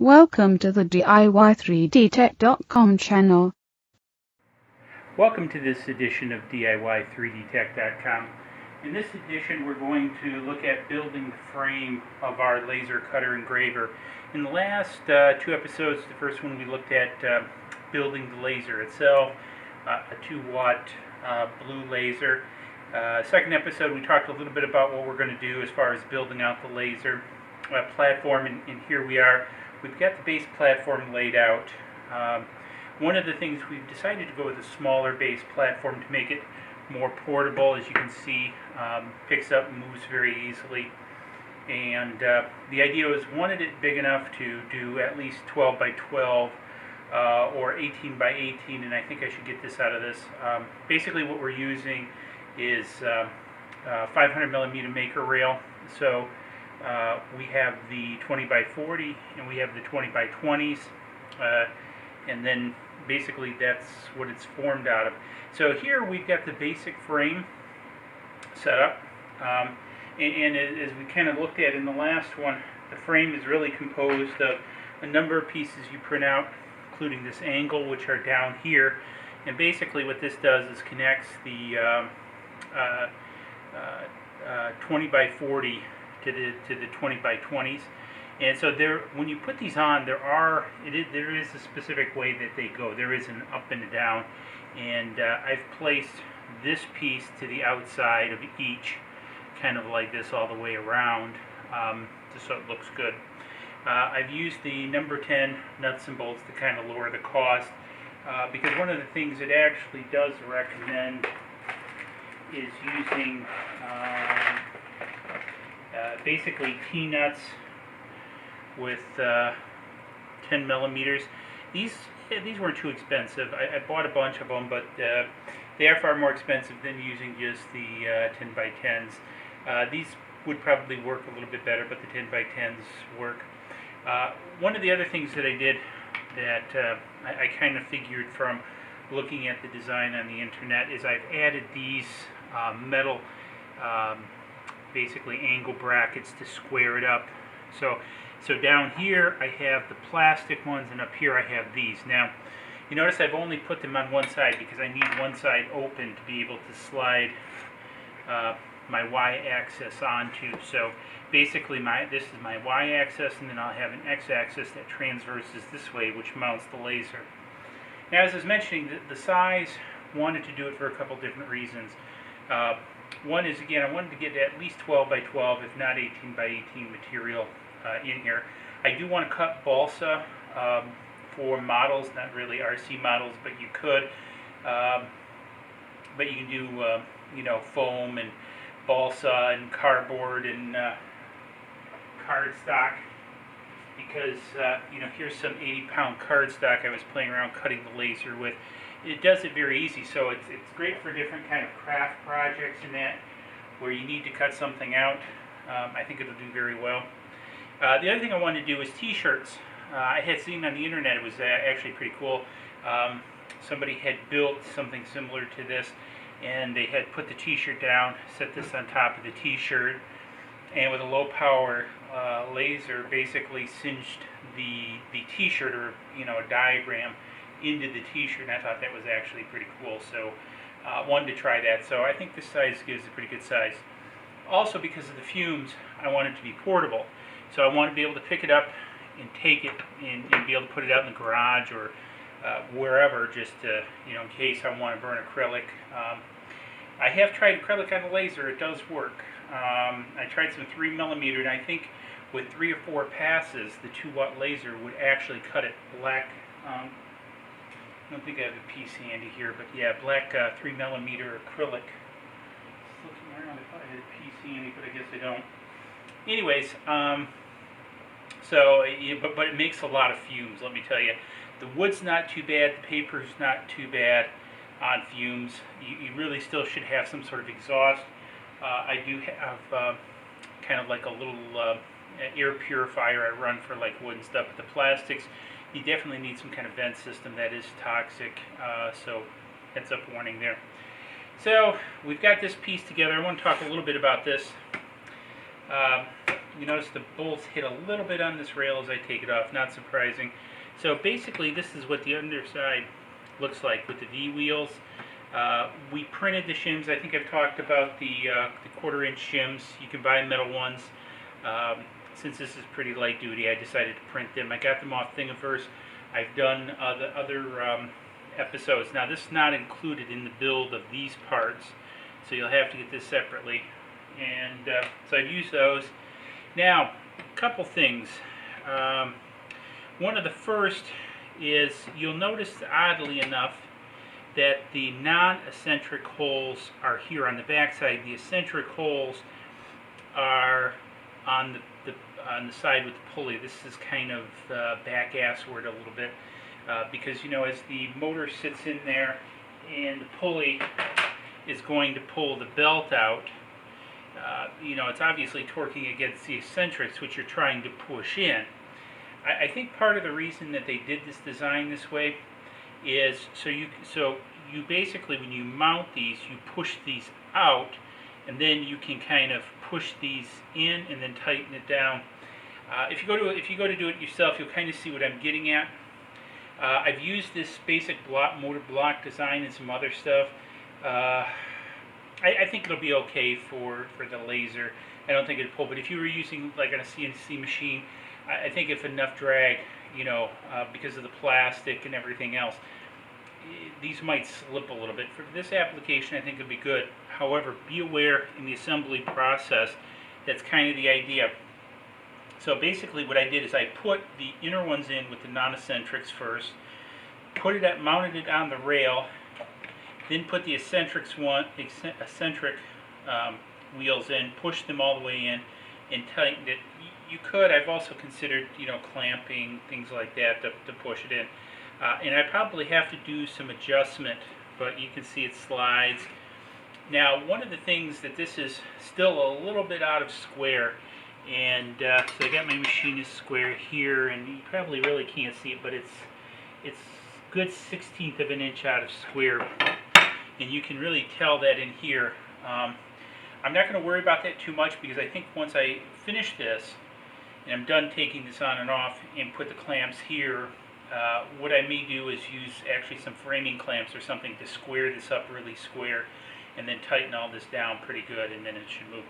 Welcome to the DIY3DTech.com channel. Welcome to this edition of DIY3DTech.com. In this edition, we're going to look at building the frame of our laser cutter engraver. In the last two episodes, the first one we looked at building the laser itself, a 2-watt blue laser. Second episode, we talked a little bit about what we're going to do as far as building out the laser platform, and here we are. We've got the base platform laid out. One of the things we've decided to go with a smaller base platform to make it more portable. As you can see, picks up and moves very easily. And the idea was, wanted it big enough to do at least 12 by 12 or 18 by 18, and I think I should get this out of this. Basically what we're using is 500 millimeter maker rail. So we have the 20 by 40 and we have the 20 by 20s, and then basically that's what it's formed out of. So here we've got the basic frame set up, and as we kind of looked at in the last one, the frame is really composed of a number of pieces you print out, including this angle, which are down here. And basically what this does is connects the 20 by 40 to the 20 by 20s. And so there, when you put these on, there is a specific way that they go. There is an up and a down, and I've placed this piece to the outside of each, kind of like this all the way around, just so it looks good. I've used the number 10 nuts and bolts to kind of lower the cost, because one of the things it actually does recommend is using basically T-nuts with 10 millimeters. These weren't too expensive. I bought a bunch of them, but they are far more expensive than using just the 10 by 10s. These would probably work a little bit better, but the 10 by 10s work. One of the other things that I did that I kind of figured from looking at the design on the internet is I've added these metal basically angle brackets to square it up. So down here I have the plastic ones, and up here I have these. Now, you notice I've only put them on one side because I need one side open to be able to slide my y-axis onto. So basically this is my y-axis, and then I'll have an x-axis that transverses this way, which mounts the laser. Now, as I was mentioning, the size, wanted to do it for a couple different reasons. One is, again, I wanted to get at least 12 by 12, if not 18 by 18 material in here. I do want to cut balsa for models, not really RC models, but you could. But you can do, you know, foam and balsa and cardboard and cardstock, because you know, here's some 80-pound cardstock I was playing around cutting the laser with. It does it very easy, so it's great for different kind of craft projects and that, where you need to cut something out. I think it'll do very well. The other thing I wanted to do was t-shirts. I had seen on the internet, it was actually pretty cool. Somebody had built something similar to this, and they had put the t-shirt down, set this on top of the t-shirt, and with a low power laser basically cinched the t-shirt, or, you know, a diagram into the t-shirt, and I thought that was actually pretty cool. So wanted to try that. So I think this size gives a pretty good size. Also, because of the fumes, I want it to be portable. So I want to be able to pick it up and take it and be able to put it out in the garage or wherever, just to, you know, in case I want to burn acrylic. I have tried acrylic on the laser. It does work. I tried some 3 millimeter, and I think with 3 or 4 passes, the 2-watt laser would actually cut it black. I don't think I have a piece handy here, but yeah, black 3 millimeter acrylic. Looking around, I thought I had a piece handy, but I guess I don't. Anyways, but it makes a lot of fumes, let me tell you. The wood's not too bad, the paper's not too bad on fumes. You really still should have some sort of exhaust. I do have kind of like a little air purifier I run for like wood and stuff, but the plastics, you definitely need some kind of vent system that is toxic, so heads up warning there. So we've got this piece together. I want to talk a little bit about this. you notice the bolts hit a little bit on this rail as I take it off, not surprising. So basically this is what the underside looks like with the V wheels. We printed the shims. I think I've talked about the 1/4 inch shims. You can buy metal ones. Since this is pretty light duty, I decided to print them. I got them off Thingiverse. I've done the other episodes. Now this is not included in the build of these parts, so you'll have to get this separately. And so I've used those. Now, a couple things. One of the first is you'll notice, oddly enough, that the non-eccentric holes are here on the back side. The eccentric holes are on the side with the pulley. This is kind of back-assward a little bit because, you know, as the motor sits in there and the pulley is going to pull the belt out, you know, it's obviously torquing against the eccentrics, which you're trying to push in. I think part of the reason that they did this design this way is so you basically, when you mount these, you push these out, and then you can kind of push these in and then tighten it down. If you go to do it yourself, you'll kind of see what I'm getting at. I've used this basic motor block design and some other stuff. I think it'll be okay for the laser. I don't think it'll pull, but if you were using like on a CNC machine, I think if enough drag, you know, because of the plastic and everything else, these might slip a little bit. For this application, I think it'll be good. However, be aware in the assembly process, that's kind of the idea. So basically what I did is I put the inner ones in with the non-eccentrics first, mounted it on the rail, then put the eccentric wheels in, pushed them all the way in, and tightened it. You could, I've also considered, you know, clamping, things like that to push it in. And I probably have to do some adjustment, but you can see it slides. Now, one of the things that this is still a little bit out of square, and so I got my machinist square here, and you probably really can't see it, but it's good 1/16 of an inch out of square, and you can really tell that in here. I'm not going to worry about that too much because I think once I finish this and I'm done taking this on and off and put the clamps here, what I may do is use actually some framing clamps or something to square this up really square and then tighten all this down pretty good, and then it should move.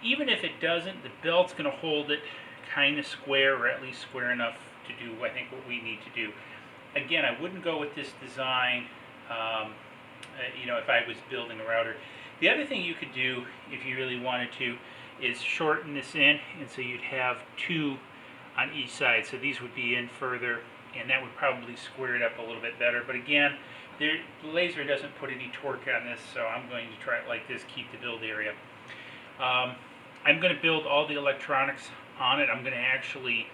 Even if it doesn't, the belt's going to hold it kind of square, or at least square enough to do, I think, what we need to do. Again, I wouldn't go with this design, you know, if I was building a router. The other thing you could do, if you really wanted to, is shorten this in, and so you'd have two on each side. So these would be in further, and that would probably square it up a little bit better. But again, the laser doesn't put any torque on this, so I'm going to try it like this, keep the build area. I'm going to build all the electronics on it. I'm going to actually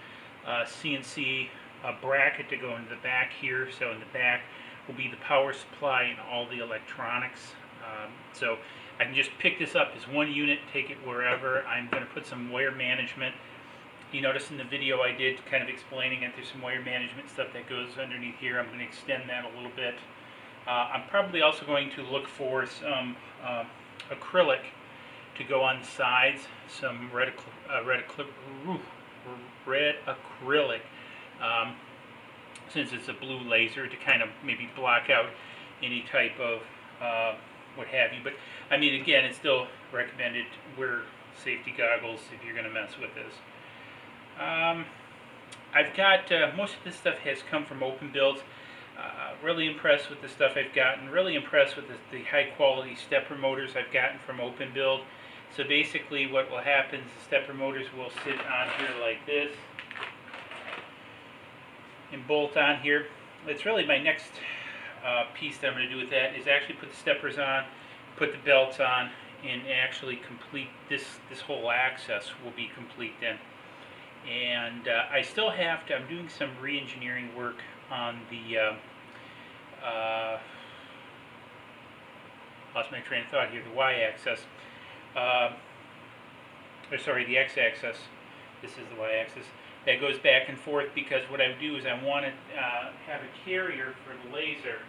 CNC a bracket to go into the back here. So in the back will be the power supply and all the electronics. So I can just pick this up as one unit, take it wherever. I'm going to put some wire management. You notice in the video I did kind of explaining it, there's some wire management stuff that goes underneath here. I'm going to extend that a little bit. I'm probably also going to look for some acrylic to go on the sides, some red acrylic, since it's a blue laser, to kind of maybe block out any type of what have you. But I mean, again, it's still recommended wear safety goggles if you're going to mess with this. I've got most of this stuff has come from open builds. Really impressed with the stuff I've gotten. Really impressed with the high quality stepper motors I've gotten from open build. So basically what will happen is the stepper motors will sit on here like this and bolt on here. It's really my next piece that I'm going to do with that is actually put the steppers on, put the belts on, and actually complete this whole access will be complete then. And I still have to, I'm doing some re-engineering work on the lost my train of thought here, the y-axis, or sorry, the x-axis. This is the y-axis. That goes back and forth because what I do is I want to have a carrier for the laser,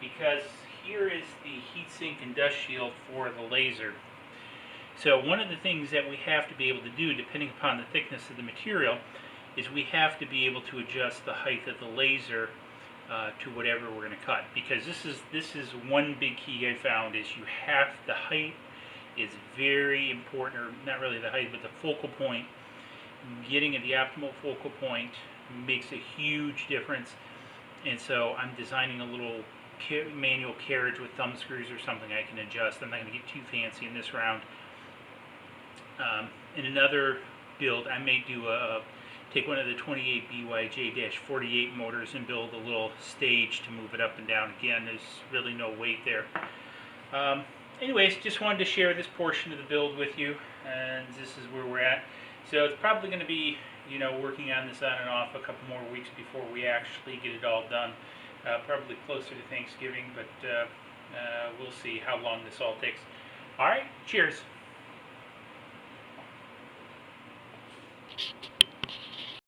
because here is the heatsink and dust shield for the laser. So one of the things that we have to be able to do, depending upon the thickness of the material, is we have to be able to adjust the height of the laser to whatever we're going to cut. Because this is one big key I found, is the height is very important, or not really the height, but the focal point. Getting at the optimal focal point makes a huge difference. And so I'm designing a little manual carriage with thumb screws or something I can adjust. I'm not going to get too fancy in this round. In another build, I may do take one of the 28 BYJ-48 motors and build a little stage to move it up and down. Again, there's really no weight there. Anyways, just wanted to share this portion of the build with you, and this is where we're at. So it's probably going to be, working on this on and off a couple more weeks before we actually get it all done. Probably closer to Thanksgiving, but we'll see how long this all takes. All right, cheers.